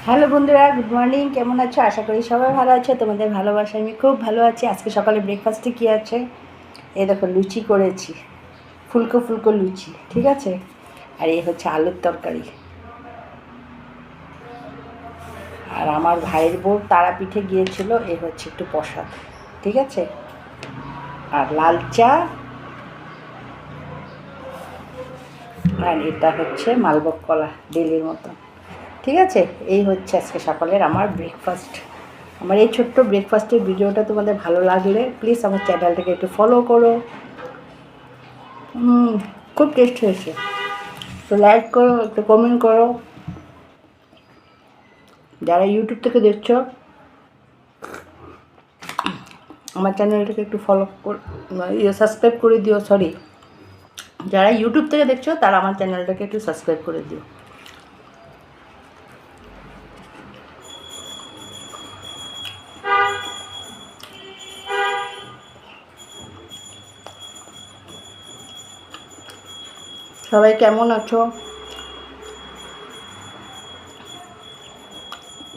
Hello বন্ধুরা, good morning. কেমন আছো? আশা করি সবাই ভালো আছে। তোমাদের ভালোবাসা আমি খুব ভালো আছি। আজকে সকালে ব্রেকফাস্টে কী আছে? এই দেখো, লুচি করেছি, ফুলকো ফুলকো লুচি, ঠিক আছে। আর এই হচ্ছে আলুর তরকারি। আর আমার ভাইয়ের বউ তারাপীঠে গিয়েছিল, এই হচ্ছে একটু প্রসাদ, ঠিক আছে। আর লাল চা, আর এটা হচ্ছে মালভোগ কলা, ডেলির মতো, ঠিক আছে। এই হচ্ছে আজকে সকালের আমার ব্রেকফাস্ট। আমার এই ছোট্ট ব্রেকফাস্টের ভিডিওটা তোমাদের ভালো লাগলে প্লিজ আমার চ্যানেলটাকে একটু ফলো করো। খুব টেস্ট হয়েছে। তো লাইক করো, একটু কমেন্ট করো। যারা ইউটিউব থেকে দেখছো আমার চ্যানেলটাকে একটু ফলো সাবস্ক্রাইব করে দিও। সরি, যারা ইউটিউব থেকে দেখছো তারা আমার চ্যানেলটাকে একটু সাবস্ক্রাইব করে দিও। সবাই কেমন আছো?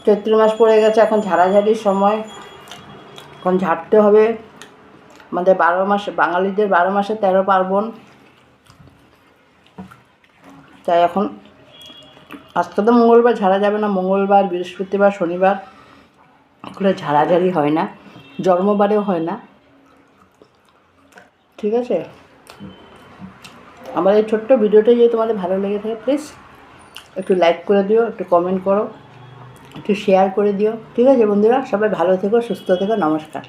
চৈত্র মাস পড়ে গেছে, এখন ঝাড়াঝাড়ির সময়। এখন ঝাড়তে হবে। আমাদের 12 মাসে, বাঙালিদের 12 মাসে 13 পার্বণ। তাই এখন আজকে তো মঙ্গলবার ঝাড়া যাবে না। মঙ্গলবার, বৃহস্পতিবার, শনিবার এগুলো ঝাড়াঝাড়ি হয় না, জন্মবারেও হয় না, ঠিক আছে। আমার এই ছোট্ট ভিডিওটা যদি তোমাদের ভালো লেগে থাকে প্লিজ একটু লাইক করে দিও, একটু কমেন্ট করো, একটু শেয়ার করে দিও, ঠিক আছে বন্ধুরা। সবাই ভালো থেকো, সুস্থ থেকো, নমস্কার।